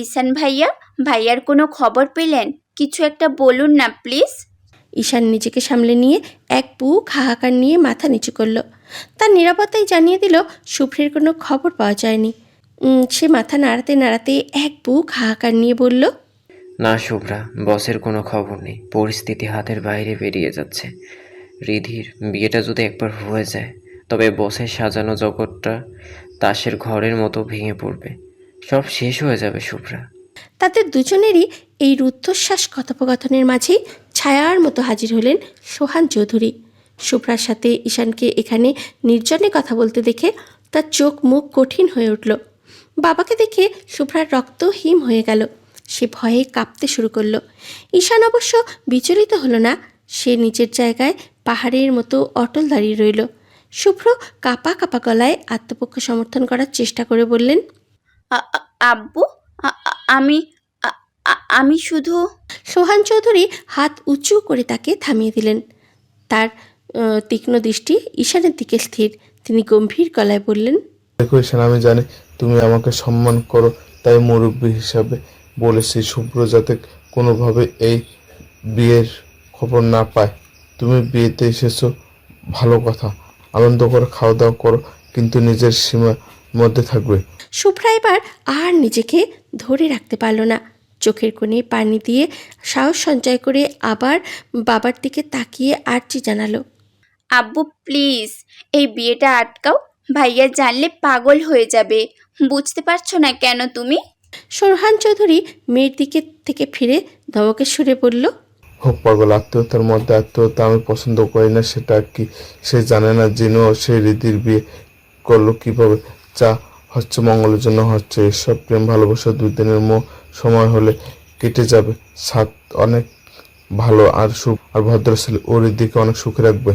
ঈশান ভাইয়া, ভাইয়ার কোনো খবর পেলেন? কিছু একটা বলুন না প্লিজ। ঈশান নিজেকে সামলে নিয়ে এক বুক হাহাকার নিয়ে মাথা নিচু করল। তার নিরাপত্তাই জানিয়ে দিল শুভ্রের কোনো খবর পাওয়া যায়নি। সে মাথা নাড়াতে নাড়াতে এক বুক হাহাকার নিয়ে বলল, না শুভ্রা, বসের কোনো খবর নেই। পরিস্থিতি হাতের বাইরে বেরিয়ে যাচ্ছে। রিধির বিয়েটা যদি একবার হয়ে যায়, তবে বসের সাজানো জগৎটা তাসের ঘরের মতো ভেঙে পড়বে। সব শেষ হয়ে যাবে শুভ্রা। তাদের দুজনেরই এই রুদ্ধশ্বাস কথোপকথনের মাঝেই ছায়ার মতো হাজির হলেন সোহান চৌধুরী। শুভ্রার সাথে ঈশানকে এখানে নির্জনে কথা বলতে দেখে তার চোখ মুখ কঠিন হয়ে উঠল। বাবাকে দেখে শুভ্রার রক্ত হিম হয়ে গেল। সে ভয়ে কাঁপতে শুরু করলো। ঈশান অবশ্য বিচলিত হলো না। সে নিজের জায়গায় পাহাড়ের মতো অটল দাঁড়িয়ে রইল। শুভ্র কাঁপা কাঁপা গলায় আত্মপক্ষ সমর্থন করার চেষ্টা করে বললেন, আব্বু, আমি আমি শুধু। সোহান চৌধুরী হাত উঁচু করে তাকে থামিয়ে দিলেন। তার তীক্ষ্ণ দৃষ্টি ঈশানের দিকে স্থির। তিনি গম্ভীর গলায় বললেন, দেখো ঈশান, আমি জানি তুমি আমাকে সম্মান করো, তাই মুরব্বী হিসাবে বলেছি শুভ্র যাতে কোনোভাবে এই বিয়ের খবর না পায়। তুমি বিয়েতে এসেছো, ভালো কথা, আনন্দ করো, খাওয়া দাওয়া করো, কিন্তু নিজের সীমার মধ্যে থাকবে। শুভ্রা এবার আর নিজেকে ধরে রাখতে পারল না। চোখের কোণে পানি দিয়ে সাহস সঞ্চয় করে আবার বাবার দিকে তাকিয়ে আর্জি জানালো, আব্বু প্লিজ, এই বিয়েটা আটকাও। ভাইয়া জানলে পাগল হয়ে যাবে। বুঝতে পারছো না কেন তুমি? সোহান চৌধুরী মেয়ের দিকে থেকে ফিরে ধমকের সুরে বলল, হোক পাগল, আত্মীয়তার মধ্যে আত্মীয়তা আমি পছন্দ করি না। সেটা কি সে জানে না? জেনেও সে রীতির বিয়ে করলো কিভাবে? যা হচ্ছে মঙ্গলের জন্য হচ্ছে। এসব প্রেম ভালোবাসা দুদিনের সময় হলে কেটে যাবে। সাত অনেক ভালো আর আর ভদ্র ছেলে, ওর দিকে অনেক সুখে রাখবে।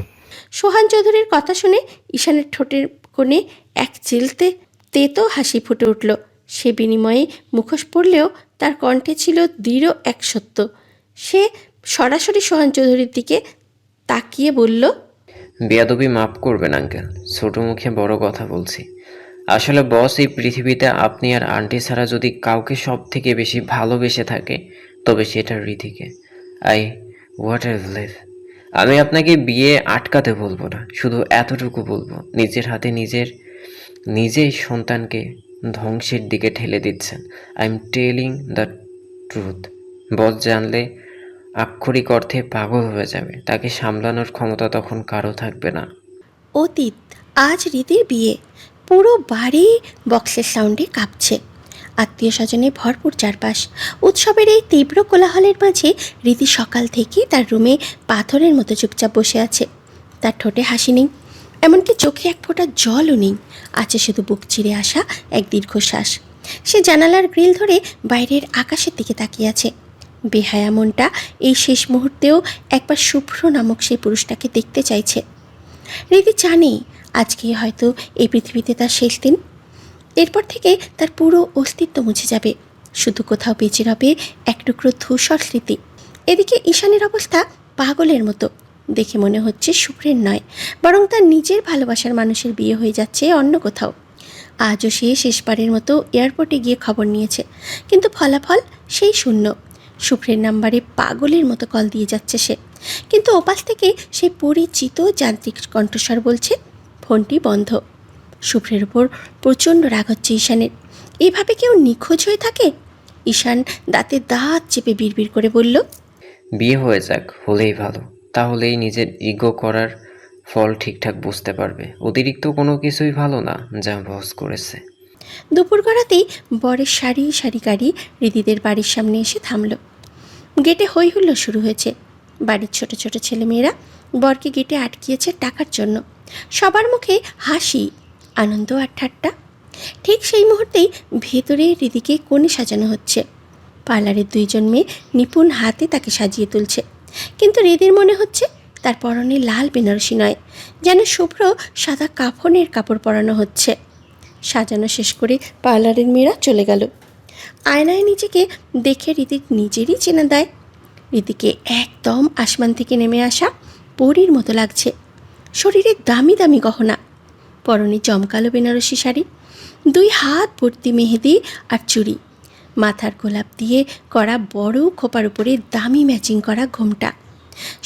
সোহান চৌধুরীর কথা শুনে ঈশানের ঠোঁটের কোণে এক চিলতে তেতো হাসি ফুটে উঠল। সে বিনিময়ে মুখোশ পড়লেও তার কণ্ঠে ছিল দৃঢ় এক সত্য। সে সরাসরি সোহান চৌধুরীর দিকে তাকিয়ে বলল, বেয়াদবি মাফ করবেন আঙ্কেল, ছোট মুখে বড় কথা বলছি। আসলে বস, এই পৃথিবীতে আপনি আর আন্টি ছাড়া যদি কাউকে সব থেকে বেশি ভালোবেসে থাকে, তবে সেটা রিধিকে। What I believe. আমি আপনাকে বিয়ে আটকাতে বলবো না, শুধু এতটুকু বলবো, নিজের হাতে নিজেই সন্তানকে ধ্বংসের দিকে ঠেলে দিচ্ছেন। I am telling the truth. Boss জানলে আক্ষরিক অর্থে পাগল হয়ে যাবে। তাকে সামলানোর ক্ষমতা তখন কারো থাকবে না। অতীত, আজ রীতির বিয়ে। পুরো বাড়ি বক্সের সাউন্ডে কাঁপছে। আত্মীয় স্বজনে ভরপুর চারপাশ। উৎসবের এই তীব্র কোলাহলের মাঝে রীতি সকাল থেকে তার রুমে পাথরের মতো চুপচাপ বসে আছে। তার ঠোঁটে হাসি নেই, এমনকি চোখে এক ফোঁটা জলও নেই। আছে শুধু বুক চিরে আসা এক দীর্ঘশ্বাস। সে জানালার গ্রিল ধরে বাইরের আকাশের দিকে তাকিয়ে আছে। বেহায়া মনটা এই শেষ মুহূর্তেও একবার শুভ্র নামক সেই পুরুষটাকে দেখতে চাইছে। রীতি জানে আজকেই হয়তো এই পৃথিবীতে তার শেষ দিন। এরপর থেকে তার পুরো অস্তিত্ব মুছে যাবে। শুধু কোথাও বেঁচে রবে এক টুকরো ধূসর স্মৃতি। এদিকে ঈশানের অবস্থা পাগলের মতো। দেখে মনে হচ্ছে শুভ্রের নয়, বরং তার নিজের ভালোবাসার মানুষের বিয়ে হয়ে যাচ্ছে অন্য কোথাও। আজও সে শেষবারের মতো এয়ারপোর্টে গিয়ে খবর নিয়েছে, কিন্তু ফলাফল সেই শূন্য। শুভ্রের নাম্বারে পাগলের মতো কল দিয়ে যাচ্ছে সে, কিন্তু ওপাশ থেকে সে পরিচিত যান্ত্রিক কণ্ঠস্বর বলছে ফোনটি বন্ধ। শুভ্রের ওপর প্রচণ্ড রাগ হচ্ছে ঈশানের। এভাবে কেউ নিখোঁজ হয়ে থাকে? ঈশান দাঁতে দাঁত চেপে বিড়বিড় করে বলল, বিয়ে হয়ে যাক, হলেই ভালো। তাহলেই নিজের ইগো করার ফল ঠিকঠাক বুঝতে পারবে। অতিরিক্ত কোনো কিছুই ভালো না, যা বস করেছে। দুপুর গড়াতেই বরের সারি সারি গাড়ি রীতিদের বাড়ির সামনে এসে থামল। গেটে হই হুল্লোড় শুরু হয়েছে। বাড়ির ছোট ছোট ছেলেমেয়েরা বরকে গেটে আটকিয়েছে টাকার জন্য। সবার মুখে হাসি, আনন্দ আর ঠাট্টা। ঠিক সেই মুহূর্তেই ভেতরে রীতিকে কোণে সাজানো হচ্ছে। পার্লারের দুইজন মেয়ে নিপুণ হাতে তাকে সাজিয়ে তুলছে, কিন্তু রীতির মনে হচ্ছে তার পরনে লাল বেনারসি নয়, যেন শুভ্র সাদা কাফনের কাপড় পরানো হচ্ছে। সাজানো শেষ করে পার্লারের মেয়েরা চলে গেল। আয়নায় নিজেকে দেখে রীতির নিজেরই চেনা দেয়। রীতিকে একদম আসমান থেকে নেমে আসা পরীর মতো লাগছে। শরীরে দামি দামি গহনা, পরনে জমকালো বেনারসি শাড়ি, 2 হাত ভর্তি মেহেদি আর চুড়ি, মাথার গোলাপ দিয়ে করা বড় খোপার উপরে দামি ম্যাচিং করা ঘোমটা।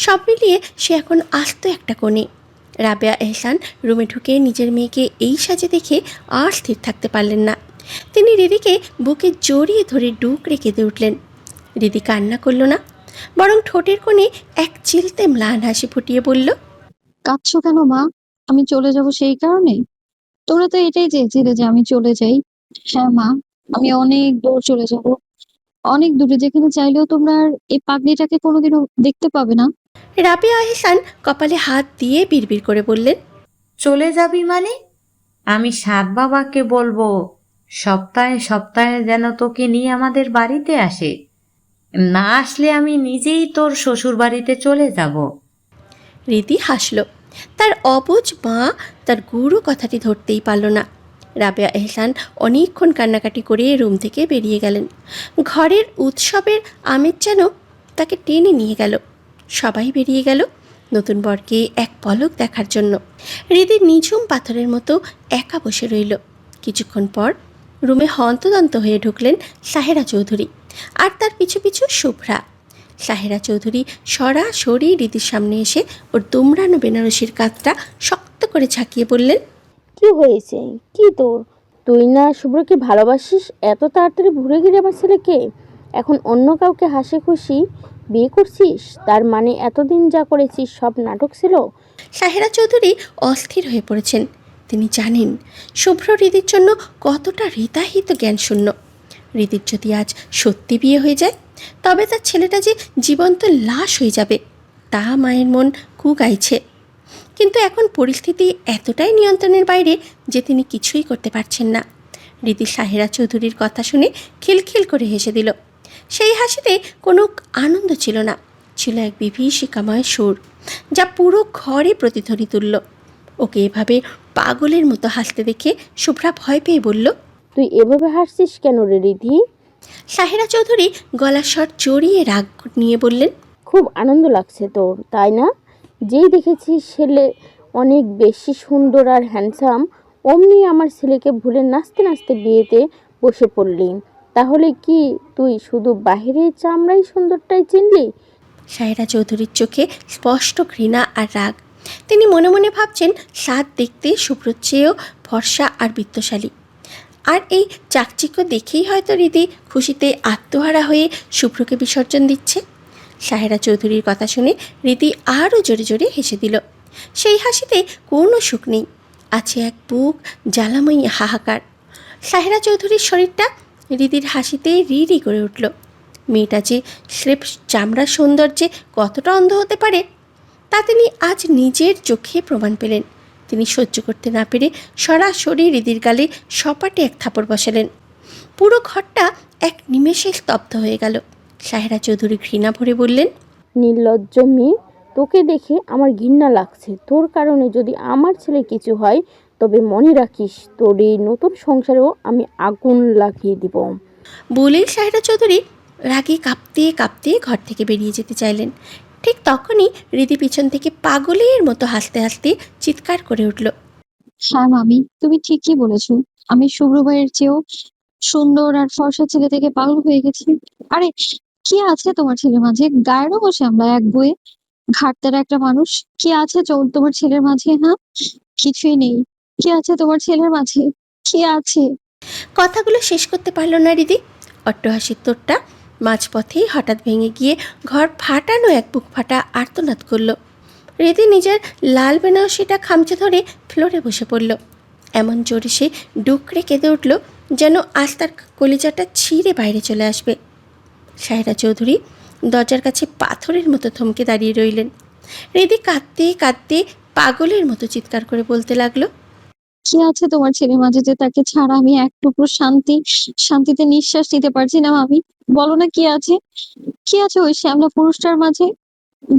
সব মিলিয়ে সে এখন আস্ত একটা কোণে। রাবেয়া এহসান রুমে ঢুকে নিজের মেয়েকে এই সাজে দেখে আর স্থির থাকতে পারলেন না। তিনি রিদিকে বুকে জড়িয়ে ধরে ডুকরে কেঁদে উঠলেন। রিদি কান্না করল না, বরং ঠোঁটের কোণে এক চিলতে ম্লান হাসি ফুটিয়ে বলল, কাঁদছো কেন মা? আমি চলে যাব সেই কারণে? তোমরা তো এটাই চেয়েছিলে যে আমি চলে যাই। হ্যাঁ মা, আমি অনেক দূর চলে যাব, অনেক দূরে, যেখানে চাইলেও তোমরা আর এই পাগলিটাকে কোনোদিনও দেখতে পাবে না। রাবেয়া এহসান কপালে হাত দিয়ে বিড়বিড় করে বললেন, চলে যাবি মানে? আমি সাত বাবাকে বলবো সপ্তাহে সপ্তাহে যেন তোকে নিয়ে আমাদের বাড়িতে আসে। না আসলে আমি নিজেই তোর শ্বশুর বাড়িতে চলে যাব। রীতি হাসল। তার অবুঝ মা তার গুরু কথাটি ধরতেই পারল না। রাবেয়া এহসান অনেকক্ষণ কান্নাকাটি করে রুম থেকে বেরিয়ে গেলেন। ঘরের উৎসবের আমেজ যেন তাকে টেনে নিয়ে গেল। সবাই বেরিয়ে গেল নতুন বরকে এক পলক দেখার জন্য। হৃদি নিঝুম পাথরের মতো একা বসে রইল। কিছুক্ষণ পর রুমে হন্তদন্ত হয়ে ঢুকলেন সাহেরা চৌধুরী, আর তার পিছু পিছু শুভ্রা। সাহেরা চৌধুরী সরাসরি রীতির সামনে এসে ওর দুমড়ানো বেনারসির কাঁধটা শক্ত করে ঝাঁকিয়ে বললেন, কি হয়েছে? কি তোর? তুই না শুভ্রকে ভালোবাসিস? এত তাড়াতাড়ি ভুলে গেলি আমার ছেলেকে? এখন অন্য কাউকে হাসি খুশি বিয়ে করছিস? তার মানে এতদিন যা করেছিস সব নাটক ছিল? সাহেরা চৌধুরী অস্থির হয়ে পড়েছেন। তিনি জানেন শুভ্র রীতির জন্য কতটা হৃতাহিত জ্ঞানশূন্য। রীতির যদি আজ সত্যি বিয়ে হয়ে যায়, তবে তার ছেলেটা যে জীবন্ত লাশ হয়ে যাবে, তা মায়ের মন কুগাইছে। কিন্তু এখন পরিস্থিতি এতটাই নিয়ন্ত্রণের বাইরে যে তিনি কিছুই করতে পারছেন না। রীতি সাহেরা চৌধুরীর কথা শুনে খিলখিল করে হেসে দিল। সেই হাসিতে কোনো আনন্দ ছিল না, ছিল এক বিভীষিকাময় সুর, যা পুরো ঘরে প্রতিধ্বনি তুলল। ওকে এভাবে পাগলের মতো হাসতে দেখে শুভ্রা ভয় পেয়ে বলল, তুই এভাবে হাসছিস কেন রে রিধি? সাহেরা চৌধুরী গলার স্বর জড়িয়ে রাগ নিয়ে বললেন, খুব আনন্দ লাগছে তোর, তাই না? যেই দেখেছিস ছেলে অনেক বেশি সুন্দর আর হ্যান্ডসাম, অমনি আমার ছেলেকে ভুলে নাচতে নাচতে বিয়েতে বসে পড়লি। তাহলে কি তুই শুধু বাহিরের চামড়াই সুন্দরটাই চিনলি? সাহেরা চৌধুরীর চোখে স্পষ্ট ঘৃণা আর রাগ। তিনি মনে মনে ভাবছেন সাদ দেখতে শুভ্রর চেয়েও ফর্সা আর বিত্তশালী। আর এই চাকচিক্য দেখেই হয়তো রীতি খুশিতে আত্মহারা হয়ে শুভ্রকে বিসর্জন দিচ্ছে। সাহেরা চৌধুরীর কথা শুনে রীতি আরও জোরে জোরে হেসে দিল। সেই হাসিতে কোনো সুখ নেই, আছে এক বুক জ্বালাময়ী হাহাকার। সাহেরা চৌধুরীর শরীরটা রীতির হাসিতে রি রি করে উঠল। মেয়েটা যে স্রেফ চামড়ার সৌন্দর্যে কতটা অন্ধ হতে পারে, তা তিনি আজ নিজের চোখে প্রমাণ পেলেন। তিনি সহ্য করতে না পেরে সরাসরি হৃদির গালে সপাটে এক থাপড় বসালেন। পুরো ঘরটা এক নিমেষে স্তব্ধ হয়ে গেল। সাহেরা চৌধুরী ঘৃণা ভরে বললেন, নির্লজ্জ মেয়ে, তোকে দেখে আমার ঘৃণা লাগছে। তোর কারণে যদি আমার ছেলে কিছু হয় তবে মনে রাখিস তোর এই নতুন সংসারেও আমি আগুন লাগিয়ে দিব। বলেই সাহেরা চৌধুরী রাগে কাঁপতে কাঁপতে ঘর থেকে বেরিয়ে যেতে চাইলেন। ঠিক তখনই রীতি পিছন থেকে পাগলের মতো হাসতে হাসতে চিৎকার করে উঠল, হ্যাঁ মামি, তুমি ঠিকই বলেছো। আমি শুভ্র ভাইয়ের চেয়েও সুন্দর আর ফর্সা ছেলে থেকে পাগল হয়ে গেছি। আরে কি আছে তোমার ছেলের মাঝে? গায়েরও বসে আমরা এক বয়ে, ঘাটতারা একটা মানুষ। কি আছে তোমার ছেলের মাঝে? হ্যাঁ, কিছুই নেই। কি আছে তোমার ছেলের মাঝে? কি আছে? কথাগুলো শেষ করতে পারল না রীতি। অট্টহাসির তোরটা মাঝপথেই হঠাৎ ভেঙে গিয়ে ঘর ফাটানো এক বুক ফাটা আর্তনাদ করল। রীতি নিজের লাল বেনারসিটা খামচে ধরে ফ্লোরে বসে পড়ল। এমন জোরে সে ডুকরে কেঁদে উঠল যেন আজ তার কলিজাটা ছিঁড়ে বাইরে চলে আসবে। সাহেরা চৌধুরী দরজার কাছে পাথরের মতো থমকে দাঁড়িয়ে রইলেন। রীতি কাঁদতে কাঁদতে পাগলের মতো চিৎকার করে বলতে লাগলো, কি আছে তোমার ছেলের মাঝে যে তাকে ছাড়া আমি এক টুকরো শান্তিতে নিঃশ্বাস নিতে পারছি না মামি? বলো না কি আছে? কি আছে ওই শ্যামলা পুরুষটার মাঝে,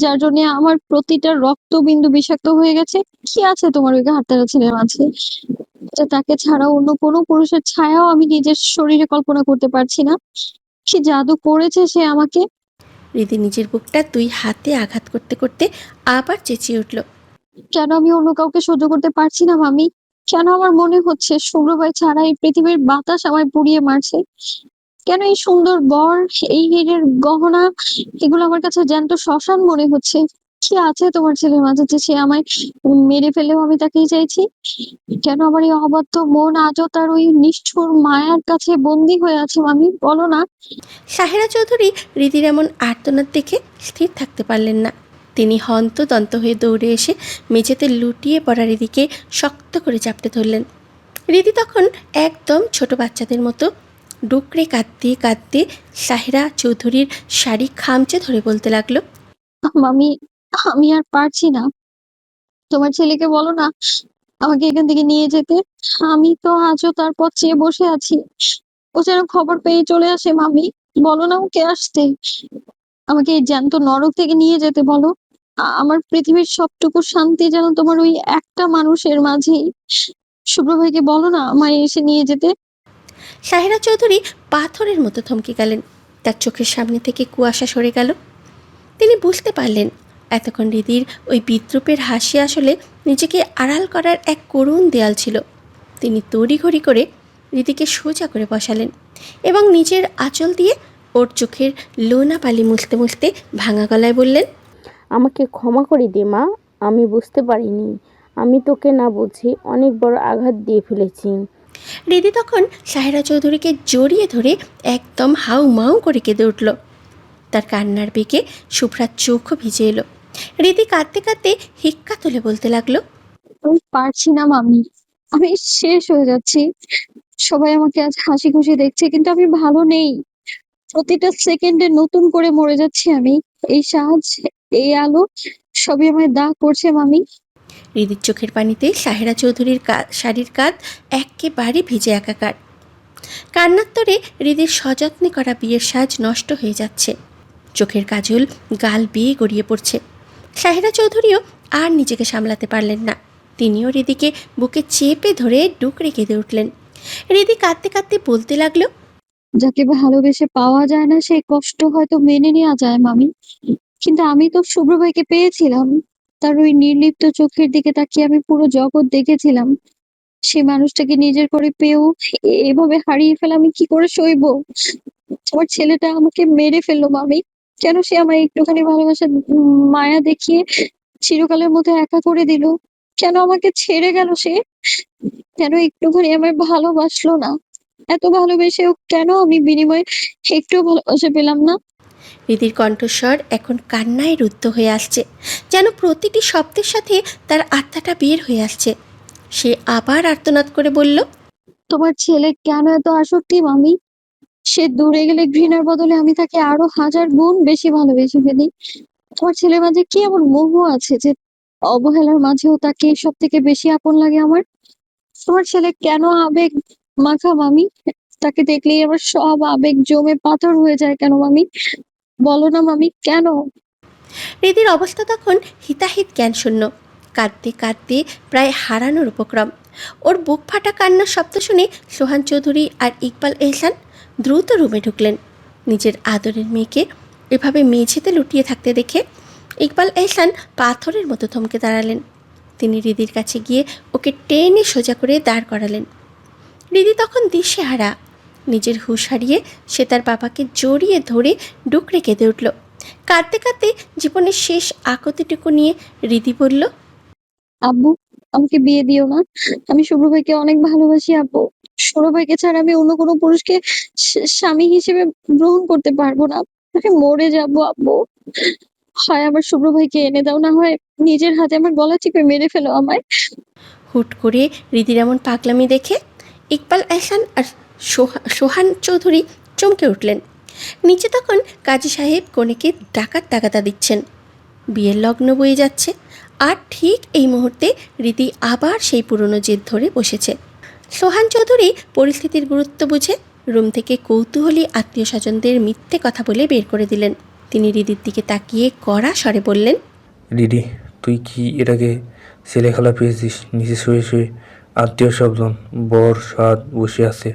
যার জন্য আমার প্রতিটা রক্তবিন্দু বিষাক্ত হয়ে গেছে? কি আছে তোমার ওই ঘাটতারা ছেলের মাঝে, যে তাকে ছাড়া অন্য কোনো পুরুষের ছায়াও আমি নিজের শরীরে কল্পনা করতে পারছি না? কি জাদু করেছে সে আমাকে! রীতি নিজের বুকটা 2 হাতে আঘাত করতে করতে আবার চেঁচিয়ে উঠল, কেন আমি অন্য কাউকে সহ্য করতে পারছি না মামি? কেন আমার মনে হচ্ছে শুভ্র ভাই ছাড়া এই পৃথিবীর বাতাস আমায় পুড়িয়ে মারছে? কেন এই সুন্দর বর, এই হীরের গহনা, এগুলো আমার কাছে জ্যান্ত শ্মশান মনে হচ্ছে? কি আছে তোমার ছেলের মাঝে যে সে আমায় মেরে ফেলেও আমি তাকেই চাইছি? কেন আমার এই অবাধ্য মন আজও তার ওই নিষ্ঠুর মায়ার কাছে বন্দী হয়ে আছে? মামি বলো না। সাহেরা চৌধুরী রীতির এমন আর্তনাদ দেখে স্থির থাকতে পারলেন না। তিনি হন্তদন্ত হয়ে দৌড়ে এসে মেঝেতে লুটিয়ে পড়া রীতিকে শক্ত করে চাপটে ধরলেন। রীতি তখন একদম ছোট বাচ্চাদের মতো ডুকরে কাঁদতে কাঁদতে সাহেরা চৌধুরীর শাড়ি খামচে ধরে বলতে লাগলো, মামি, আমি আর পারছি না। তোমার ছেলেকে বলো না আমাকে এখান থেকে নিয়ে যেতে। আমি তো আজও তার পথ চেয়ে বসে আছি। ও যেন খবর পেয়ে চলে আসে। মামি বলো না ওকে আসতে। আমাকে এই জ্যান্ত নরক থেকে নিয়ে যেতে বলো। আমার পৃথিবীর সবটুকু শান্তি যেন তোমার ওই একটা মানুষের মাঝেই। শুভ্র ভাইকে বলো না আমায় এসে নিয়ে যেতে। সাহেরা চৌধুরী পাথরের মতো থমকে গেলেন। তার চোখের সামনে থেকে কুয়াশা সরে গেল। তিনি বুঝতে পারলেন এতক্ষণ রীতির ওই বিদ্রূপের হাসি আসলে নিজেকে আড়াল করার এক করুণ দেয়াল ছিল। তিনি তড়িঘড়ি করে রীতিকে সোজা করে বসালেন এবং নিজের আঁচল দিয়ে ওর চোখের লোনা পালি মুছতে মুছতে ভাঙা গলায় বললেন, আমাকে ক্ষমা করে দে মা, আমি বুঝতে পারিনি। আমি তোকে না বুঝে অনেক বড় আঘাত দিয়ে ফেলেছি। রীতি তখন সাহেরা চৌধুরীকে জড়িয়ে ধরে একদম হাউ মাউ করে কেঁদে উঠল। তার কান্নার বেগে শুভ্রার চোখও ভিজে এলো। রীতি কাঁদতে কাঁদতে হিক্কা তুলে বলতে লাগলো, আমি পারছি না মামি, আমি শেষ হয়ে যাচ্ছি। সবাই আমাকে আজ হাসি খুশি দেখছে কিন্তু আমি ভালো নেই। প্রতিটা সেকেন্ডে নতুন করে মরে যাচ্ছি আমি। এই সাজ, এই আলো সবই আমায় দাগ করছে মামি। রীতির চোখের পানিতে সাহেরা চৌধুরীর শাড়ির কাঁধ একেবারে ভিজে একাকার। কান্নার তোরে হৃদির সযত্নে করা বিয়ের সাজ নষ্ট হয়ে যাচ্ছে। চোখের কাজল গাল বেয়ে গড়িয়ে পড়ছে। সাহেরা চৌধুরীও আর নিজেকে সামলাতে পারলেন না। তিনিও হৃদিকে বুকে চেপে ধরে ডুকরে কেঁদে উঠলেন। হৃদি কাঁদতে কাঁদতে বলতে লাগলো, যাকে ভালোবেসে পাওয়া যায় না সেই কষ্ট হয়তো মেনে নেওয়া যায় মামি, কিন্তু আমি তো শুভ্র ভাইকে পেয়েছিলাম। তার ওই নির্লিপ্ত চোখের দিকে তাকিয়ে আমি পুরো জগৎ দেখেছিলাম। সেই মানুষটাকে নিজের করে পেয়েও এভাবে হারিয়ে ফেলা আমি কি করে সইবো? আমার ছেলেটা আমাকে মেরে ফেললো মামি। কেন সে আমায় একটুখানি ভালোবাসার মায়া দেখিয়ে চিরকালের মতো একা করে দিল? কেন আমাকে ছেড়ে গেল সে? কেন একটুখানি আমায় ভালোবাসলো না? এত ভালোবেসেও কেন আমি বিনিময়ে একটুও ভালোবাসা পেলাম না? হৃদির কণ্ঠস্বর এখন কান্নায় রুদ্ধ হয়ে আসছে, যেন প্রতিটি শব্দের সাথে তার আত্মাটা বের হয়ে আসছে। সে আবার আর্তনাদ করে বলল, তোমার ছেলে কেন এত আসক্তি মামি? সে দূরে গেলে ঘৃণার বদলে আমি তাকে আরো হাজার গুণ বেশি ভালোবেসে ফেলি। তোমার ছেলের মাঝে কি এমন মোহ আছে যে অবহেলার মাঝেও তাকে সব থেকে বেশি আপন লাগে আমার? তোমার ছেলে কেন আবেগ মাখা মামি? তাকে দেখলেই আমার সব আবেগ জমে পাথর হয়ে যায় কেন মামি? বলো না মামি কেন? হৃদির অবস্থা তখন হিতাহিত জ্ঞানশূন্য। কাঁদতে কাঁদতে প্রায় হারানোর উপক্রম। ওর বুক ফাটা কান্নার শব্দ শুনে সোহান চৌধুরী আর ইকবাল এহসান দ্রুত রুমে ঢুকলেন। নিজের আদরের মেয়েকে এভাবে মেঝেতে লুটিয়ে থাকতে দেখে ইকবাল এহসান পাথরের মতো থমকে দাঁড়ালেন। তিনি হৃদির কাছে গিয়ে ওকে টেনে সোজা করে দাঁড় করালেন। হৃদি তখন দিশেহারা। নিজের হুঁশ হারিয়ে সে তার বাবাকে জড়িয়ে ধরে ডুকরে কেঁদে উঠল। কাঁদতে কাঁদতে জীবনের শেষ আকতিটুকু নিয়ে হৃদি বলল, আব্বু, আমাকে বিয়ে দিও না। আমি শুভ্র ভাইকে অনেক ভালোবাসি আব্বু। শুভ্র ভাইকে ছাড়া আমি অন্য কোনো পুরুষকে স্বামী হিসেবে গ্রহণ করতে পারবো না। আমি মরে যাবো আব্বু। হয় আমার শুভ্র ভাইকে এনে দাও, না হয় নিজের হাতে আমার গলা চিপে মেরে ফেলো আমায়। হুট করে হৃদির এমন পাগলামি দেখে ইকবাল এহসান আর সোহান চৌধুরী চমকে উঠলেন। নিচে তখন কাজী সাহেব কনেকে ডাকাত তাগাদা দিচ্ছেন। বিয়ের লগ্ন বয়ে যাচ্ছে, আর ঠিক এই মুহূর্তে রীতি আবার সেই পুরনো জেদ ধরে বসেছে। সোহান চৌধুরী পরিস্থিতির গুরুত্ব বুঝে রুম থেকে কৌতূহলী আত্মীয় স্বজনদের মিথ্যে কথা বলে বের করে দিলেন। তিনি হৃদির দিকে তাকিয়ে কড়া স্বরে বললেন, দিদি, তুই কি এটাকে ছেলে খেলা পেয়েছিস? নিচে শুয়ে শুয়ে আত্মীয় স্বজন বর সাদ বসে আছে,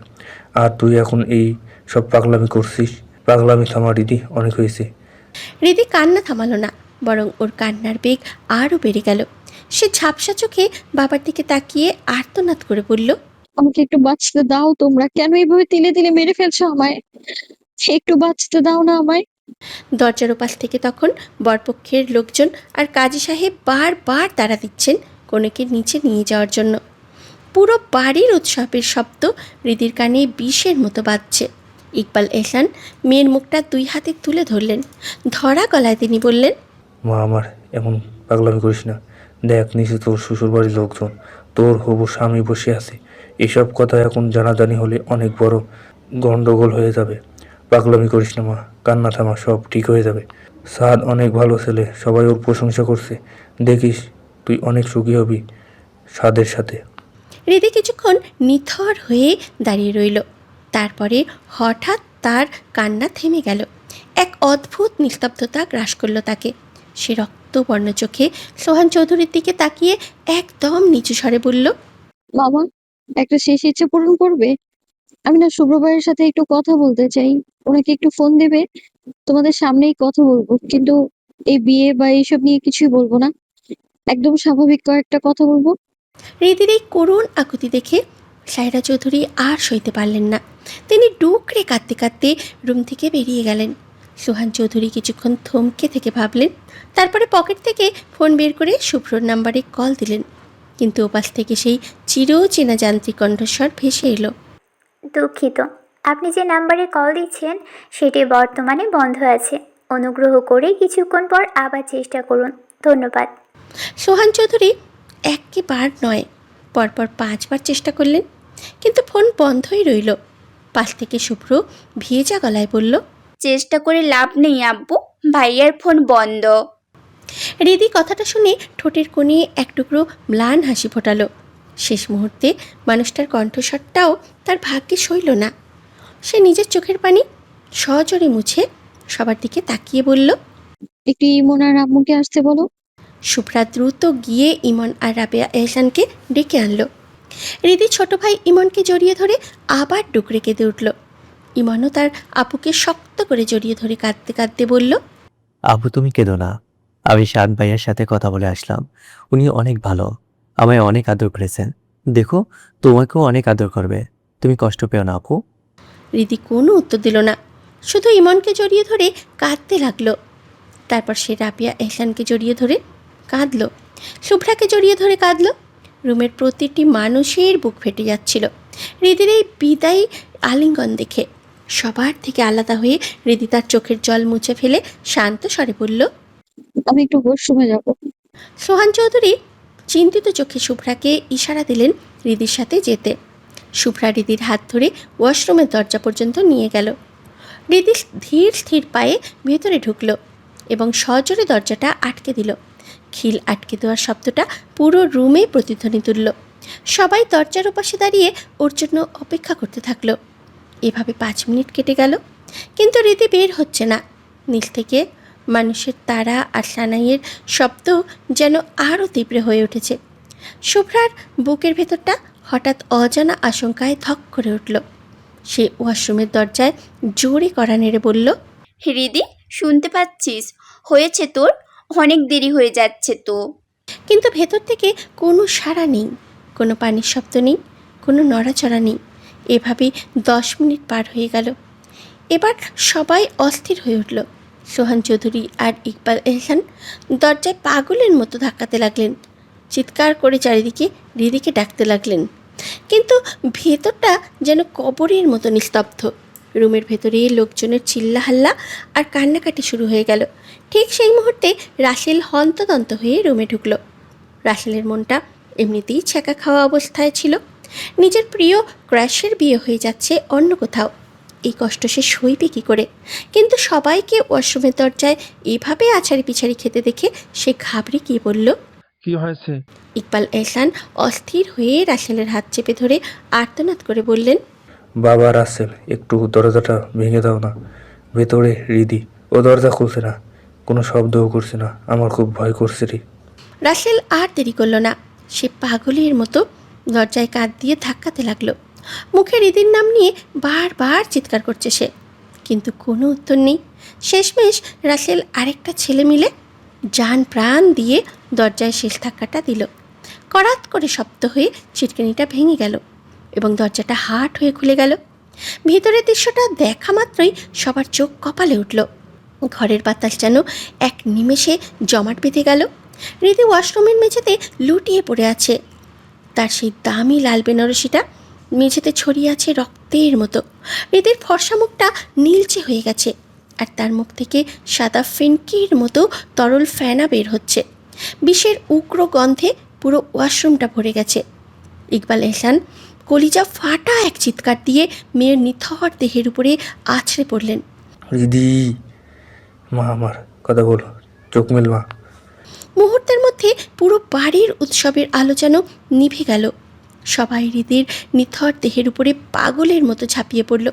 আর তুই এখন এই সব পাগলামি করছিস? পাগলামি থামা দিদি, অনেক হয়েছে। হৃদি কান্না থামালো না, বরং ওর কান্নার বেগ আরও বেড়ে গেল। সে ঝাপসা চোখে বাবার দিকে তাকিয়ে আর্তনাদ করে বলল, আমাকে একটু বাঁচতে দাও, তোমরা কেন এইভাবে তিলে তিলে মেরে ফেলছো আমায়? একটু বাঁচতে দাও না আমায়। দরজার ওপাশ থেকে তখন বরপক্ষের লোকজন আর কাজী সাহেব বারবার তাড়া দিচ্ছেন কনেকে নিচে নিয়ে যাওয়ার জন্য। পুরো বাড়ির উৎসবের শব্দ হৃদির কানে বিষের মতো বাজছে। ইকবাল এহসান মেয়ের মুখটা 2 হাতে তুলে ধরলেন। ধরা গলায় তিনি বললেন, মা আমার, এমন পাগলামি করিস না। দেখ, নিচে তোর শ্বশুরবাড়ির লোকজন, তোর হবু স্বামী বসে আছে। এসব কথা এখন জানাজানি হলে অনেক বড় গন্ডগোল হয়ে যাবে। পাগলামি করিস না মা, কান্না থামা, সব ঠিক হয়ে যাবে। সাদ অনেক ভালো ছেলে, সবাই ওর প্রশংসা করছে। দেখিস তুই অনেক সুখী হবি সাদের সাথে। হৃদি কিছুক্ষণ নিথর হয়ে দাঁড়িয়ে রইল। তারপরে হঠাৎ তার কান্না থেমে গেল। এক অদ্ভুত নিস্তব্ধতা গ্রাস করল তাকে। সে রক্তবর্ণ চোখে সোহান চৌধুরীর দিকে তাকিয়ে একদম নিচু স্বরে বলল, মামা, একটা শেষ ইচ্ছে পূরণ করবে? আমি না শুভ্রবাইয়ের সাথে একটু কথা বলতে চাই। ওনাকে একটু ফোন দেবে? তোমাদের সামনেই কথা বলবো, কিন্তু এই বিয়ে বা এইসব নিয়ে কিছুই বলবো না। একদম স্বাভাবিক কয়েকটা কথা বলবো। হৃদির এই করুণ আকুতি দেখে সায়রা চৌধুরী আর সইতে পারলেন না। তিনি ডুকরে কাঁদতে কাঁদতে রুম থেকে বেরিয়ে গেলেন। সোহান চৌধুরী কিছুক্ষণ থমকে থেকে ভাবলেন, তারপরে পকেট থেকে ফোন বের করে শুভ্রর নাম্বারে কল দিলেন। কিন্তু ওপাশ থেকে সেই চিরচেনা যান্ত্রিক কণ্ঠস্বর ভেসে এলো, দুঃখিত, আপনি যে নাম্বারে কল দিচ্ছেন সেটি বর্তমানে বন্ধ আছে। অনুগ্রহ করে কিছুক্ষণ পর আবার চেষ্টা করুন। ধন্যবাদ। সোহান চৌধুরী একবার নয়, পরপর 5 বার চেষ্টা করলেন, কিন্তু ফোন বন্ধই রইল। পাশ থেকে শুভ্র ভিজা গলায় বলল, চেষ্টা করে লাভ নেই আব্বু, ভাইয়ার ফোন বন্ধ। হৃদি কথাটা শুনে ঠোঁটের কোণে এক টুকরো ম্লান হাসি ফোটালো। শেষ মুহূর্তে মানুষটার কণ্ঠস্বরটাও তার ভাগ্যে সইল না। সে নিজের চোখের পানি সজোরে মুছে সবার দিকে তাকিয়ে বলল, একটু ইমন আর আম্মুকে আসতে বলো। শুভ্রা দ্রুত গিয়ে ইমন আর রাবেয়া এহসানকে ডেকে আনলো। হৃদি ছোট ভাই ইমনকে জড়িয়ে ধরে আবার ডুকরে কেঁদে উঠল। ইমনও তার আপুকে শক্ত করে জড়িয়ে ধরে কাঁদতে কাঁদতে বলল, আবু তুমি কেঁদো না, আমি সাদ ভাইয়ার সাথে কথা বলে আসলাম। উনি অনেক ভালো, আমায় অনেক আদর করেছেন। দেখো, তোমাকেও অনেক আদর করবে, তুমি কষ্ট পেও না আপু। হৃদি কোনো উত্তর দিল না, শুধু ইমনকে জড়িয়ে ধরে কাঁদতে লাগলো। তারপর সে রাবিয়া এহসানকে জড়িয়ে ধরে কাঁদল, শুভ্রাকে জড়িয়ে ধরে কাঁদল। রুমের প্রতিটি মানুষের বুক ফেটে যাচ্ছিল হৃদির এই বিদায়ী আলিঙ্গন দেখে। সবার থেকে আলাদা হয়ে হৃদি তার চোখের জল মুছে ফেলে শান্ত স্বরে বলল, আমি একটু ওয়াশরুমে যাব। সোহান চৌধুরী চিন্তিত চোখে শুভ্রাকে ইশারা দিলেন হৃদির সাথে যেতে। শুভ্রা হৃদির হাত ধরে ওয়াশরুমের দরজা পর্যন্ত নিয়ে গেল। হৃদি ধীর স্থির পায়ে ভেতরে ঢুকল এবং সজোরে দরজাটা আটকে দিল। খিল আটকে দেওয়ার শব্দটা পুরো রুমে প্রতিধ্বনি তুলল। সবাই দরজার ওপাশে দাঁড়িয়ে ওর জন্য অপেক্ষা করতে থাকলো। এভাবে 5 মিনিট কেটে গেল, কিন্তু হৃদি বের হচ্ছে না। নিচ থেকে মানুষের তাড়া আর সানাইয়ের শব্দ যেন আরও তীব্র হয়ে উঠেছে। শুভ্রার বুকের ভেতরটা হঠাৎ অজানা আশঙ্কায় ধক করে উঠল। সে ওয়াশরুমের দরজায় জোরে কড়া নেড়ে বলল, হৃদি, শুনতে পাচ্ছিস? হয়েছে তোর, অনেক দেরি হয়ে যাচ্ছে তো। কিন্তু ভেতর থেকে কোনো সাড়া নেই, কোনো পানির শব্দ নেই, কোনো নড়াচড়া নেই। এভাবেই 10 মিনিট পার হয়ে গেল। এবার সবাই অস্থির হয়ে উঠল। সোহান চৌধুরী আর ইকবাল এহসান দরজায় পাগলের মতো ধাক্কাতে লাগলেন, চিৎকার করে চারিদিকে হৃদিকে ডাকতে লাগলেন। কিন্তু ভেতরটা যেন কবরের মতো নিস্তব্ধ। রুমের ভেতরে লোকজনের চিল্লাহাল্লা আর কান্নাকাটি শুরু হয়ে গেল। ঠিক সেই মুহূর্তে রাসেল হন্তদন্ত হয়ে রুমে ঢুকলো। রাসেলের মনটা এমনিতেই ছ্যাঁকা খাওয়া অবস্থায় ছিল। নিজের প্রিয় ক্র্যাশের বিয়ে হয়ে যাচ্ছে অন্য কোথাও, এই কষ্ট সে সইবে কী করে? কিন্তু সবাইকে ওয়াশরুমের দরজায় এভাবে আছাড়ি পিছাড়ি খেতে দেখে সে ঘাবড়ে গিয়ে বলল, কি হয়েছে? ইকবাল এহসান অস্থির হয়ে রাসেলের হাত চেপে ধরে আর্তনাদ করে বললেন, বাবা রাসেল, একটু দরজাটা ভেঙে দাও না। ভেতরে হৃদি, ও দরজা খুলছে না, কোনো শব্দও করছে না, আমার খুব ভয় করছে রে। রাসেল আর দেরি করল না। সে পাগলের মতো দরজায় কাঁধ দিয়ে ধাক্কাতে লাগলো। মুখে হৃদির নাম নিয়ে বারবার চিৎকার করছে সে, কিন্তু কোনো উত্তর নেই। শেষমেশ রাসেল আরেকটা ছেলে মিলে জান প্রাণ দিয়ে দরজায় শেষ ধাক্কাটা দিল। কড়াত করে শব্দ হয়ে ছিটকিনিটা ভেঙে গেল এবং দরজাটা হাট হয়ে খুলে গেল। ভেতরের দৃশ্যটা দেখা মাত্রই সবার চোখ কপালে উঠল। ঘরের বাতাস যেন এক নিমেষে জমাট বেঁধে গেল। রীতি ওয়াশরুমের মেঝেতে লুটিয়ে পড়ে আছে। তার সেই দামি লাল বেনারসিটা মেঝেতে ছড়িয়ে আছে রক্তের মতো। রীতির ফর্সা মুখটা নীলচে হয়ে গেছে আর তার মুখ থেকে সাদা ফিনকির মতো তরল ফেনা বের হচ্ছে। বিষের উগ্র গন্ধে পুরো ওয়াশরুমটা ভরে গেছে। ইকবাল এহসান কলিজা ফাটা এক চিৎকার দিয়ে মেয়ের নিথর দেহের উপরে আছড়ে পড়লেন। দিদি, মা আমার কথা বলো, চোখ মেল মা। মুহূর্তের মধ্যে পুরো বাড়ির উৎসবের আলো যেন নিভে গেল। সবাই হৃদির নিথর দেহের উপরে পাগলের মতো ঝাঁপিয়ে পড়ল।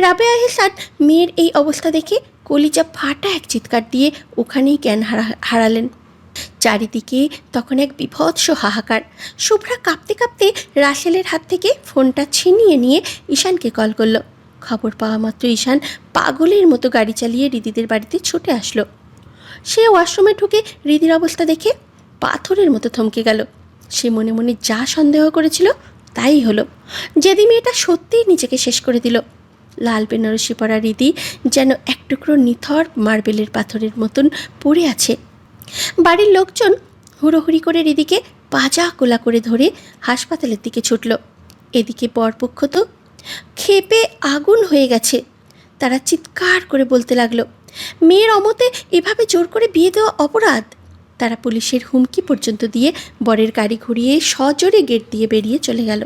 রাবেয়া এহসান মেয়ের এই অবস্থা দেখে কলিজা ফাটা এক চিৎকার দিয়ে ওখানেই জ্ঞান হারালেন। চারিদিকে তখন এক বিভৎস হাহাকার। শুভ্রা কাঁপতে কাঁপতে রাসেলের হাত থেকে ফোনটা ছিনিয়ে নিয়ে ঈশানকে কল করলো। খবর পাওয়া মাত্র ঈশান পাগলের মতো গাড়ি চালিয়ে রিদিদের বাড়িতে ছুটে আসলো। সে ওয়াশরুমে ঢুকে রিদির অবস্থা দেখে পাথরের মতো থমকে গেল। সে মনে মনে যা সন্দেহ করেছিল তাই হলো। যেদি মেয়েটা সত্যিই নিজেকে শেষ করে দিল। লাল বেনারসি পরা রিদি যেন এক টুকরো নিথর মার্বেলের পাথরের মতন পড়ে আছে। বাড়ির লোকজন হুড়োহুড়ি করে রিদিকে পাজা কোলা করে ধরে হাসপাতালের দিকে ছুটল। এদিকে বরপক্ষ তো ক্ষেপে আগুন হয়ে গেছে। তারা চিৎকার করে বলতে লাগলো, মেয়ের অমতে এভাবে জোর করে বিয়ে দেওয়া অপরাধ। তারা পুলিশের হুমকি পর্যন্ত দিয়ে বরের গাড়ি ঘুরিয়ে সজোরে গেট দিয়ে বেরিয়ে চলে গেল।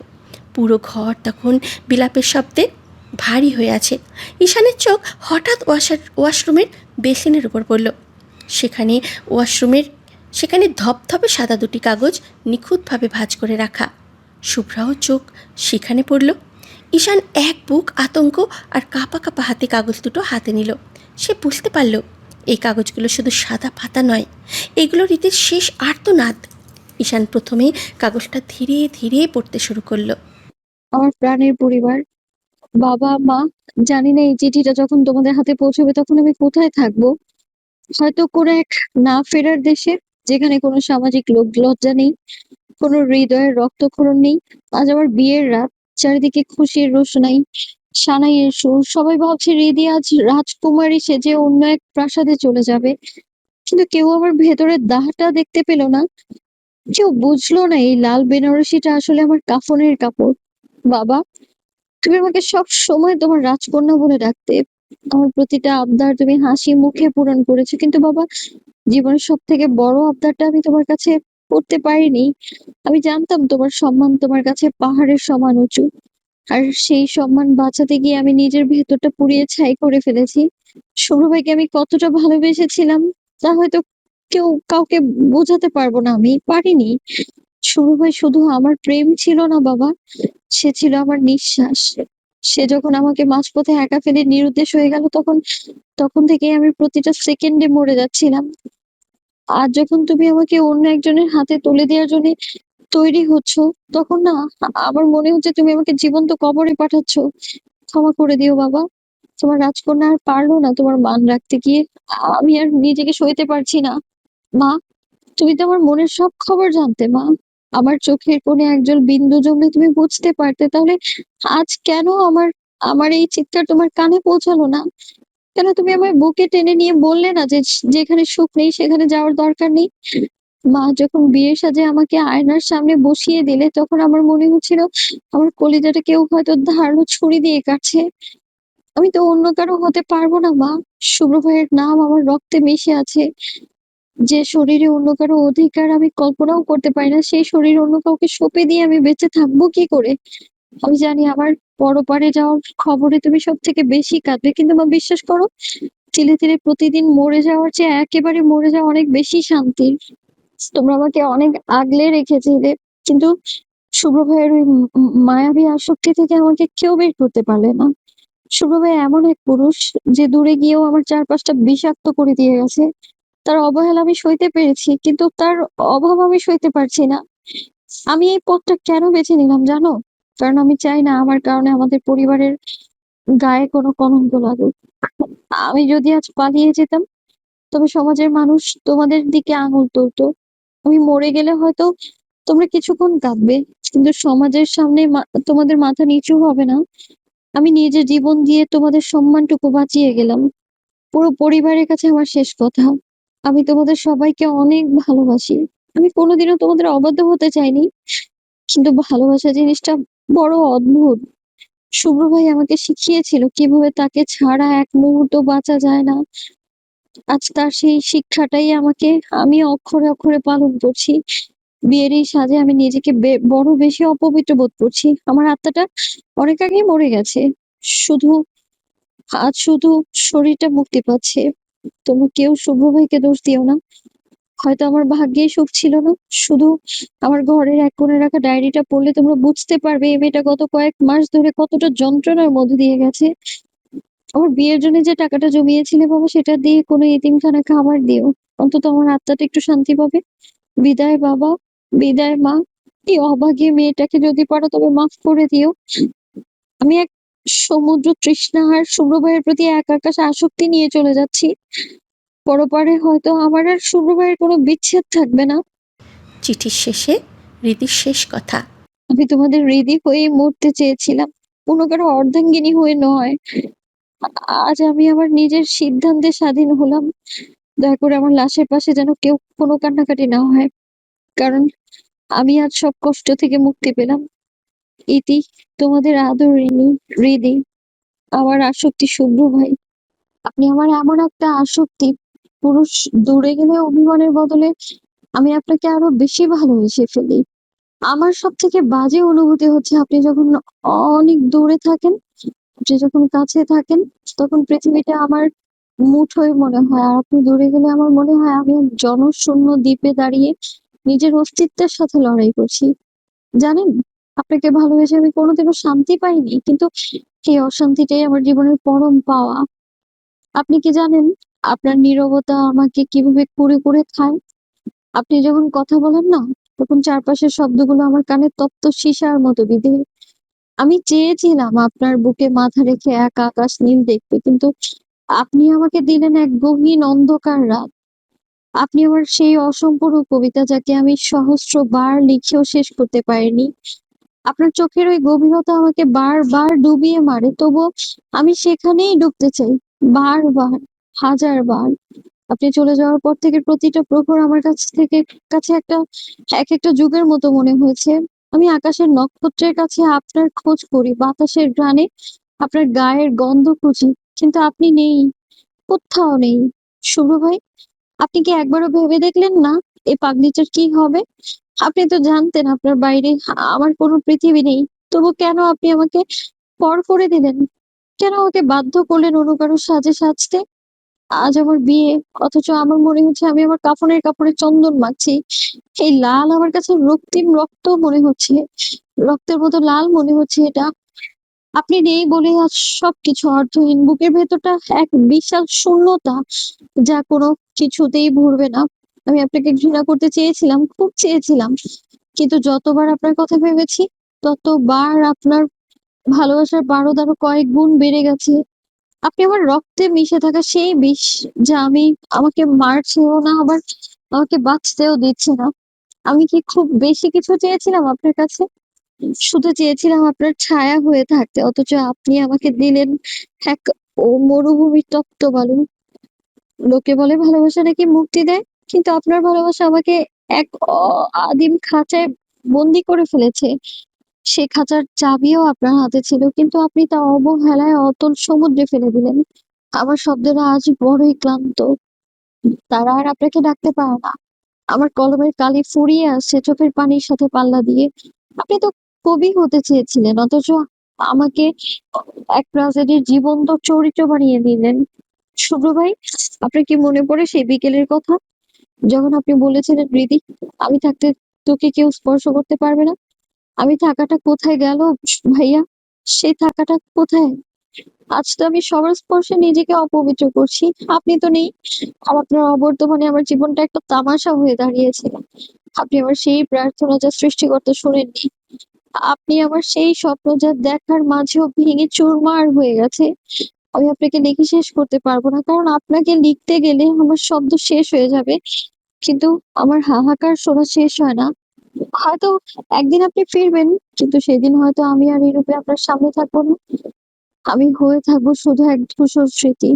পুরো ঘর তখন বিলাপের শব্দে ভারী হয়ে আছে। ঈশানের চোখ হঠাৎ ওয়াশরুমের বেসিনের উপর পড়ল। সেখানে ধপধপে সাদা দুটি কাগজ নিখুঁতভাবে ভাঁজ করে রাখা। শুভ্রাও চোখ সেখানে পড়ল। ঈশান এক বুক আতঙ্ক আর কাঁপা কাঁপা হাতে কাগজ দুটো হাতে নিল। সে বুঝতে পারল এই কাগজগুলো শুধু সাদা পাতা নয়, এগুলো রীতির শেষ আর্তনাদ। ঈশান প্রথমে কাগজটা ধীরে ধীরে পড়তে শুরু করলো। আমার প্রাণের পরিবার, বাবা মা, জানি না এই চিঠিটা যখন তোমাদের হাতে পৌঁছবে তখন আমি কোথায় থাকবো। হয়তো কোনো এক না ফেরার দেশে, যেখানে কোনো সামাজিক লজ্জা নেই, কোনো হৃদয়ের রক্তক্ষরণ নেই। আজ আমার বিয়ের রাত, চারিদিকে খুশির রোশনাই, সানাইয়ের সুর। সবাই ভাবছে রিদি আজ রাজকুমারী সেজে অন্য এক প্রাসাদে চলে যাবে, কিন্তু কেউ আমার ভেতরের দাহটা দেখতে পেল না। কেউ বুঝলো না এই লাল বেনারসিটা আসলে আমার কাফনের কাপড়। বাবা, তুমি আমাকে সব সময় তোমার রাজকন্যা বলে ডাকতে। আমার প্রতিটা আবদার তুমি হাসি মুখে পূরণ করেছো, কিন্তু বাবা, জীবনের সব থেকে বড় আবদারটা আমি তোমার কাছে করতে পারিনি। আমি জানতাম তোমার সম্মান তোমার কাছে পাহাড়ের সমান উঁচু, আর সেই সম্মান বাঁচাতে গিয়ে আমি নিজের ভেতরটা পুড়িয়ে ছাই করে ফেলেছি। সৌরভ ভাইকে আমি কতটা ভালোবেসেছিলাম তা হয়তো কাউকে বোঝাতে পারবো না, আমি পারিনি। সৌরভ ভাই শুধু আমার প্রেম ছিল না বাবা, সে ছিল আমার নিঃশ্বাস। সে যখন আমাকে মাঝপথে একা ফেলে নিরুদ্দেশ হয়ে গেল, তখন থেকে আমি প্রতিটা সেকেন্ডে মরে যাচ্ছিলাম। আর যখন তুমি আমাকে অন্য একজনের হাতে তুলে দেওয়ার জন্য তৈরি হচ্ছ, তখন না আমার মনে হচ্ছে তুমি আমাকে জীবন্ত কবরে পাঠাচ্ছ। ক্ষমা করে দিও বাবা, তোমার রাজকন্যা আর পারলো না তোমার মান রাখতে গিয়ে। আমি আর নিজেকে সইতে পারছি না। মা, তুমি তো আমার মনের সব খবর জানতে মা। আমার চোখের কোণে একজল বিন্দু জমলে তুমি বুঝতে পারতে, তাহলে আজ কেন আমার আমার এই চিৎকার তোমার কানে পৌঁছালো না? কেন তুমি আমায় বুকে টেনে নিয়ে বললে না যে যেখানে সুখ নেই সেখানে যাওয়ার দরকার নেই? মা, যখন বিয়ের সাজে আমাকে আয়নার সামনে বসিয়ে দিলে তখন আমার মনে হচ্ছিল আমার কলিজাটা কেউ হয়তো ধারালো ছুরি দিয়ে কাটছে। আমি তো অন্য কারো হতে পারবো না মা। শুভ্র ভাইয়ের নাম আমার রক্তে মিশে আছে। যে শরীরে অন্য কারো অধিকার আমি কল্পনাও করতে পারি না, সেই শরীর অন্য কাউকে সঁপে দিয়ে আমি বেঁচে থাকবো কি করে? আমি জানি আমার পরপারে যাওয়ার খবরে তুমি সব থেকে বেশি কাঁদবে, কিন্তু মা বিশ্বাস করো, ধীরে ধীরে প্রতিদিন মরে যাওয়ার চেয়ে একেবারে মরে যাওয়া অনেক বেশি শান্তির। তোমরা আমাকে অনেক আগলে রেখেছিলে, কিন্তু শুভ্র ভাইয়ের ওই মায়াবী আসক্তি থেকে আমাকে কেউ বের করতে পারলে না। শুভ্র ভাই এমন এক পুরুষ যে দূরে গিয়েও আমার চারপাশটা বিষাক্ত করে দিয়ে গেছে। তার অবহেলা আমি সইতে পেরেছি, কিন্তু তার অভাব আমি সইতে পারছি না। আমি এই পথটা কেন বেছে নিলাম জানো? কারণ আমি চাই না আমার কারণে আমাদের পরিবারের গায়ে কোনো কলঙ্ক লাগুক। আমি যদি আজ পালিয়ে যেতাম, তবে সমাজের মানুষ তোমাদের দিকে আঙুল তুলতো। আমি মরে গেলে হয়তো তোমরা কিছুক্ষণ কাঁদবে, কিন্তু সমাজের সামনে তোমাদের মাথা নিচু হবে না। আমি নিজের জীবন দিয়ে তোমাদের সম্মানটুকু বাঁচিয়ে গেলাম। পুরো পরিবারের কাছে আমার শেষ কথা। আমি তোমাদের সবাইকে অনেক ভালোবাসি। আমি কোনোদিনও তোমাদের অবাধ্য হতে চাইনি। কিন্তু ভালোবাসা জিনিসটা বড় অদ্ভুত। শুভ্র ভাই আমাকে শিখিয়েছিল কিভাবে তাকে ছাড়া এক মুহূর্ত বাঁচা যায় না। আজ তার সেই শিক্ষাটাই আমি অক্ষরে, অক্ষরে পালন করছি। বিয়ের এই সাজে আমি নিজেকে বড় বেশি অপবিত্র বোধ করছি। আমার আত্মাটা অনেক আগেই মরে গেছে। শুধু শুধু শরীরটা মুক্তি পাচ্ছে। তোমরা কেউ শুভ্র ভাইকে দোষ দিও না। হয়তো আমার ভাগ্যেই সুখ ছিল না। শুধু আমার ঘরের এক কোণে রাখা ডায়েরিটা পড়লে তোমরা বুঝতে পারবে এই মেয়েটা গত কয়েক মাস ধরে কতটা যন্ত্রণার মধ্য দিয়ে গেছে। আমার বিয়ের জন্য যে টাকাটা জমিয়েছিলে বাবা, সেটা দিয়ে কোনো এতিমখানা খাবার দিও। অন্তত আমার আত্মাটা একটু শান্তি পাবে। বিদায় বাবা, বিদায় মা। এই অভাগী মেয়েটাকে যদি পারো তবে মাফ করে দিও। আমি এক সমুদ্র তৃষ্ণা আর শুভ্র ভাইয়ের প্রতি এক আকাশ আসক্তি নিয়ে চলে যাচ্ছি। পরপারে হয়তো আমার আর শুভ্র ভাইয়ের কোনো বিচ্ছেদ থাকবে না। চিঠির শেষে রীতির শেষ কথা। আমি তোমাদের হৃদি হয়েই মরতে চেয়েছিলাম, কোনো কারো অর্ধাঙ্গিনী হয়ে নয়। আজ আমি আমার নিজের সিদ্ধান্তে স্বাধীন হলাম। দয়া করে আমার লাশের পাশে যেন কেউ কোনো কান্নাকাটি না হয়, কারণ আমি আজ সব কষ্ট থেকে মুক্তি পেলাম। ইতি, তোমাদের আদরিণী হৃদি, আমার আসক্তি শুভ্র ভাই। আপনি আমার এমন একটা আসক্তি, পুরুষ দূরে গেলে অভিমানের বদলে আমি আপনাকে আরো বেশি ভালোবেসে ফেলি। আমার সবথেকে বাজে অনুভূতি হচ্ছে আপনি যখন অনেক দূরে থাকেন, আপনি যখন কাছে থাকেন, তখন পৃথিবীটা আমার মুঠোয় মনে হয়। আর আপনি দূরে গেলে আমার মনে হয় আমি এক জনশূন্য দ্বীপে দাঁড়িয়ে নিজের অস্তিত্বের সাথে লড়াই করছি। জানেন, আপনাকে ভালোবেসে আমি কোনোদিনও শান্তি পাইনি, কিন্তু এই অশান্তিটাই আমার জীবনের পরম পাওয়া। আপনি কি জানেন আপনার নীরবতা আমাকে কিভাবে কুরে কুরে খায়? আপনি যখন কথা বলেন না, তখন চারপাশের শব্দগুলো আমার কানে তপ্ত সীসার মতো বিধে। আমি চেয়েছিলাম আপনার বুকে মাথা রেখে একা আকাশ নীল দেখতে, কিন্তু আপনি আমাকে দিলেন এক গহীন অন্ধকার রাত। আপনি আমার সেই অসম্পূর্ণ কবিতা যাকে আমি সহস্রবার লিখেও শেষ করতে পারিনি। আপনার চোখের ওই গভীরতা আমাকে বারবার ডুবিয়ে মারে, তবুও আমি সেখানেই ডুবতে চাই, বারবার, হাজারবার। আপনি চলে যাওয়ার পর থেকে প্রতিটা প্রহর আমার কাছে এক একটা যুগের মতো মনে হয়েছে। আমি আকাশের নক্ষত্রের কাছে আপনার খোঁজ করি, বাতাসের ঘ্রাণে আপনার গায়ের গন্ধ খুঁজি, কিন্তু আপনি নেই, কোথাও নেই। শুভ্র ভাই, আপনি কি একবারও ভেবে দেখলেন না এই পাগলিটার কি হবে? আপনি তো জানতেন আপনার বাইরে আমার কোনো পৃথিবী নেই। তবু কেন আপনি আমাকে পর করে দিলেন? কেন আমাকে বাধ্য করলেন অন্য কারো সাজে সাজতে? আজ আমার বিয়ে, অথচ আমার মনে হচ্ছে আমি আমার কাফনের কাপড়ে চন্দন মাখছি। এই লাল আমার কাছে রক্তিম রক্ত মনে হচ্ছে, রক্তের মতো লাল মনে হচ্ছে এটা। আপনি নেই বলে আজ সবকিছু অর্থহীন। বুকের ভেতরটা এক বিশাল শূন্যতা, যা কোনো কিছুতেই ভরবে না। আমি আপনাকে ঘৃণা করতে চেয়েছিলাম, খুব চেয়েছিলাম, কিন্তু যতবার আপনার কথা ভেবেছি, ততবার আপনার ভালোবাসার পারদ আরো কয়েক গুণ বেড়ে গেছে। আপনি আমার রক্তে মিশে থাকা সেই বিষ, যা আমাকে মারছেও না, আবার আমাকে বাঁচতেও দিচ্ছে না। আমি কি খুব বেশি কিছু চেয়েছিলাম আপনার কাছে? শুধু চেয়েছিলাম আপনার ছায়া হয়ে থাকতে, অথচ আপনি আমাকে দিলেন এক মরুভূমির তপ্ত বালু। লোকে বলে ভালোবাসা নাকি মুক্তি দেয়, কিন্তু আপনার ভালোবাসা আমাকে এক আদিম খাঁচায় বন্দি করে ফেলেছে। সে খাঁচার চাবিও আপনার হাতে ছিল, কিন্তু আপনি তা অবহেলায় অতল সমুদ্রে ফেলে দিলেন। আমার শব্দটা আজ বড়ই ক্লান্ত, তারা আর আপনাকে ডাকতে পারে না। আমার কলমের কালি ফুরিয়ে আসছে চোখের পানির সাথে পাল্লা দিয়ে। আপনি তো কবি হতে চেয়েছিলেন, অথচ আমাকে এক ট্রাজেডির জীবন্ত চরিত্র বানিয়ে দিলেন। শুভ্র ভাই, আপনার কি মনে পড়ে সেই বিকেলের কথা, যখন আপনি বলেছিলেন হৃদি, আমি থাকতে তোকে কেউ স্পর্শ করতে পারবে না? আমি থাকাটা কোথায় গেল ভাইয়া? সেই থাকাটা কোথায়? আজ তো আমি সবার স্পর্শে নিজেকে অপবিত্র করছি। আপনি তো নেই, আর আপনার অবর্তমানে আমার জীবনটা একটা তামাশা হয়ে দাঁড়িয়েছে। আপনি আমার সেই প্রার্থনা যা সৃষ্টিকর্তা শোনেননি। আপনি আমার সেই স্বপ্ন যা দেখার মাঝেও ভেঙে চুরমার হয়ে গেছে। আমি আপনাকে লিখে শেষ করতে পারবো না, কারণ আপনাকে লিখতে গেলে আমার শব্দ শেষ হয়ে যাবে। কিন্তু আমার হাহাকার শোনা শেষ হয় না। হয়তো একদিন আপনি ফিরবেন, কিন্তু সেদিন হয়তো আমি আর এই রূপে আপনার সামনে থাকবো না। আমি হয়ে থাকবো শুধু এক ধূসর স্মৃতি।